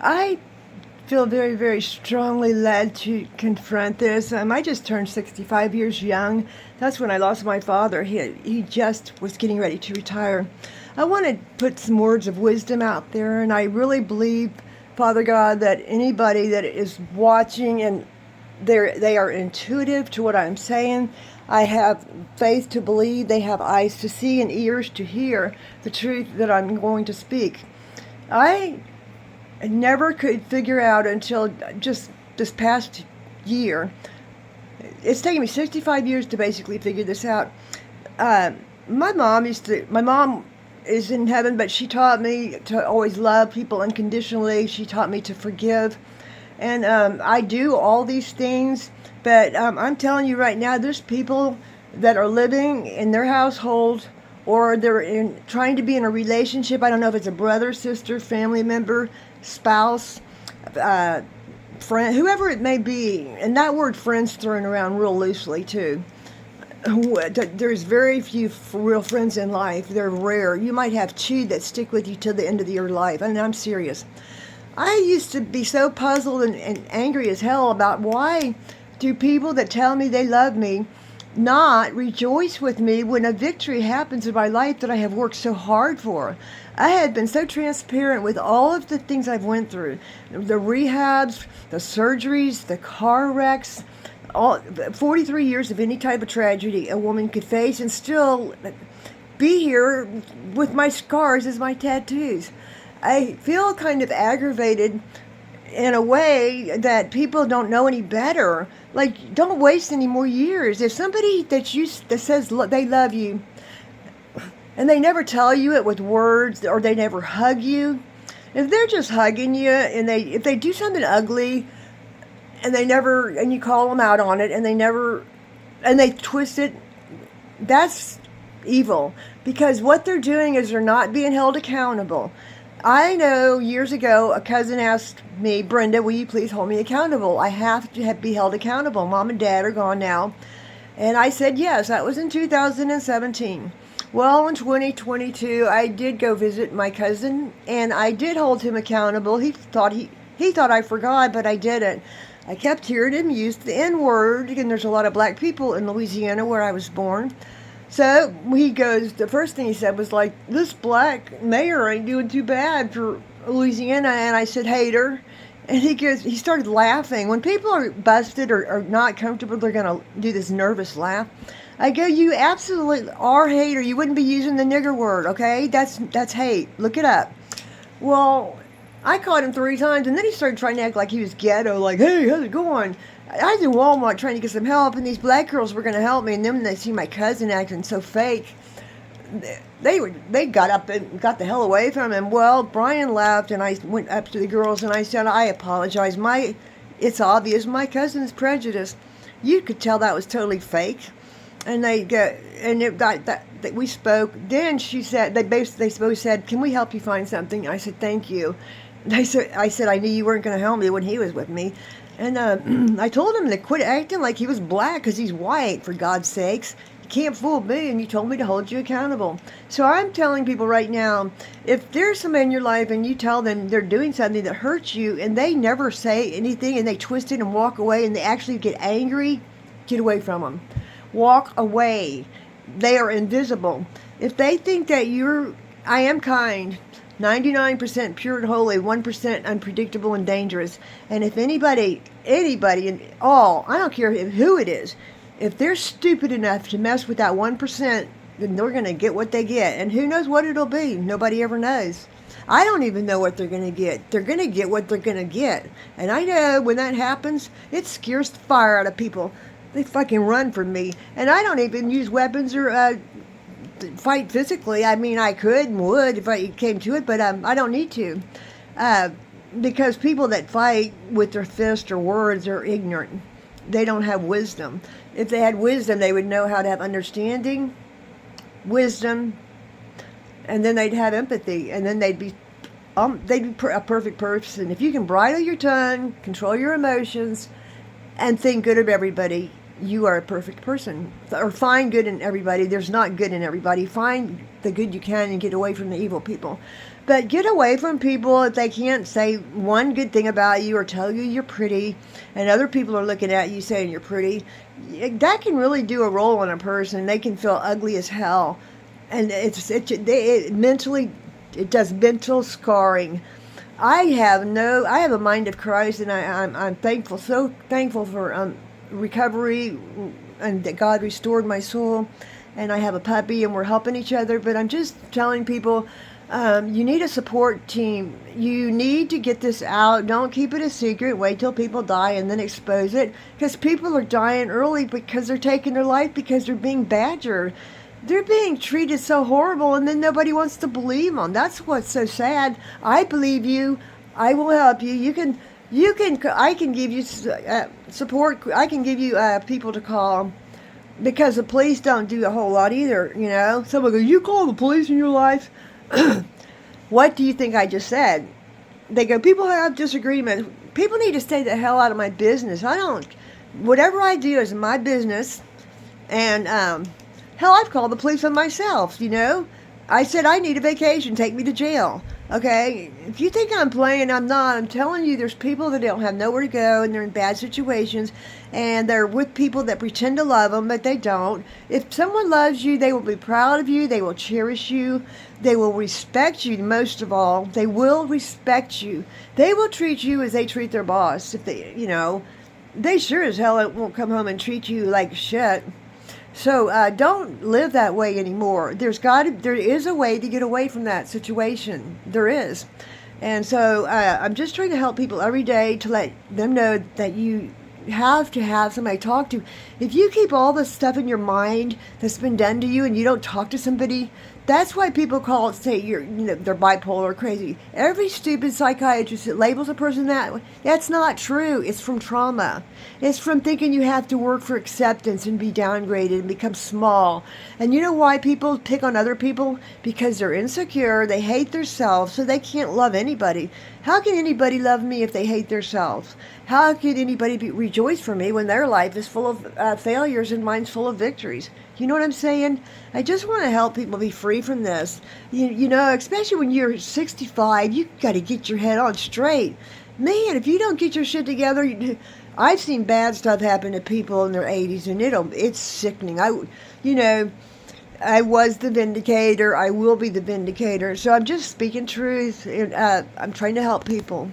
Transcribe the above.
I feel very, very strongly led to confront this. I just turned 65 years young. That's when I lost my father. He just was getting ready to retire. I want to put some words of wisdom out there, and I really believe, Father God, that anybody that is watching and they are intuitive to what I'm saying. I have faith to believe. They have eyes to see and ears to hear the truth that I'm going to speak. I never could figure out until just this past year. It's taken me 65 years to basically figure this out. My mom is in heaven, but she taught me to always love people unconditionally. She taught me to forgive. And I do all these things, but I'm telling you right now, there's people that are living in their household, or they're trying to be in a relationship. I don't know if it's a brother, sister, family member, spouse, friend, whoever it may be. And that word friend's thrown around real loosely too. There's very few real friends in life. They're rare. You might have two that stick with you till the end of your life. And I'm serious. I used to be so puzzled and angry as hell about why do people that tell me they love me not rejoice with me when a victory happens in my life that I have worked so hard for. I had been so transparent with all of the things I've went through, the rehabs, the surgeries, the car wrecks, all 43 years of any type of tragedy a woman could face, and still be here with my scars as my tattoos. I feel kind of aggravated in a way that people don't know any better. Like, don't waste any more years. If somebody that says they love you, and they never tell you it with words, or they never hug you, if they're just hugging you, and if they do something ugly, and you call them out on it, and they twist it, that's evil. Because what they're doing is they're not being held accountable. I know years ago, a cousin asked me, Brenda, will you please hold me accountable? I have to be held accountable. Mom and Dad are gone now. And I said yes. That was in 2017. Well, in 2022, I did go visit my cousin, and I did hold him accountable. He thought I forgot, but I didn't. I kept hearing him use the N-word, and there's a lot of black people in Louisiana where I was born. So he goes, the first thing he said was like, this black mayor ain't doing too bad for Louisiana. And I said, hater. And he started laughing. When people are busted or not comfortable, they're going to do this nervous laugh. I go, you absolutely are hater. You wouldn't be using the nigger word, okay? That's hate. Look it up. Well, I caught him 3 times, and then he started trying to act like he was ghetto, like, hey, how's it going? I was in Walmart trying to get some help, and these black girls were going to help me, and then when they see my cousin acting so fake, they got up and got the hell away from him. Well, Brian left, and I went up to the girls, and I said, I apologize. It's obvious my cousin's prejudiced. You could tell that was totally fake. And we spoke. Then she said, they both said, can we help you find something? I said, thank you. I said, I knew you weren't going to help me when he was with me. And I told him to quit acting like he was black, because he's white, for God's sakes. You can't fool me, and you told me to hold you accountable. So I'm telling people right now, if there's somebody in your life and you tell them they're doing something that hurts you, and they never say anything, and they twist it and walk away, and they actually get angry, get away from them. Walk away. They are invisible. If they think that I am kind, 99% pure and holy, 1% unpredictable and dangerous. And if anybody in all, I don't care who it is, if they're stupid enough to mess with that 1%, then they're going to get what they get. And who knows what it'll be? Nobody ever knows. I don't even know what they're going to get. They're going to get what they're going to get. And I know when that happens, it scares the fire out of people. They fucking run from me. And I don't even use weapons or fight physically. I mean, I could and would if it came to it, but I don't need to. Because people that fight with their fists or words are ignorant. They don't have wisdom. If they had wisdom, they would know how to have understanding, wisdom, and then they'd have empathy, and then they'd be a perfect person. If you can bridle your tongue, control your emotions, and think good of everybody, you are a perfect person. Or find good in everybody. There's not good in everybody. Find the good you can and get away from the evil people. But get away from people if they can't say one good thing about you or tell you you're pretty, and other people are looking at you saying you're pretty. That can really do a roll on a person. They can feel ugly as hell, and it mentally, it does mental scarring. I have a mind of Christ, and I'm thankful, so thankful for recovery, and that God restored my soul. And I have a puppy, and we're helping each other. But I'm just telling people, you need a support team. You need to get this out. Don't keep it a secret. Wait till people die and then expose it. Because people are dying early because they're taking their life because they're being badgered. They're being treated so horrible, and then nobody wants to believe them. That's what's so sad. I believe you. I will help you. I can give you support. I can give you people to call. Because the police don't do a whole lot either, you know. Someone goes, you call the police in your life? What do you think I just said? They go, people have disagreements. People need to stay the hell out of my business. Whatever I do is my business. And, hell, I've called the police on myself, you know. I said, I need a vacation. Take me to jail. Okay, if you think I'm playing, I'm not. I'm telling you, there's people that don't have nowhere to go, and they're in bad situations, and they're with people that pretend to love them, but they don't. If someone loves you, they will be proud of you. They will cherish you. They will respect you. Most of all, they will respect you. They will treat you as they treat their boss. If they, you know, they sure as hell won't come home and treat you like shit. So don't live that way anymore. There is a way to get away from that situation. There is. And so I'm just trying to help people every day to let them know that you have to have somebody to talk to. If you keep all the stuff in your mind that's been done to you and you don't talk to somebody, that's why people call it, say they're bipolar or crazy. Every stupid psychiatrist that labels a person that's not true. It's from trauma. It's from thinking you have to work for acceptance and be downgraded and become small. And you know why people pick on other people? Because they're insecure, they hate themselves, so they can't love anybody. How can anybody love me if they hate themselves? How can anybody rejoice for me when their life is full of failures and mine's full of victories? You know what I'm saying? I just want to help people be free from this. You know, especially when you're 65, you got to get your head on straight. Man, if you don't get your shit together, I've seen bad stuff happen to people in their 80s, and it's sickening. I was the vindicator. I will be the vindicator. So I'm just speaking truth. And, I'm trying to help people.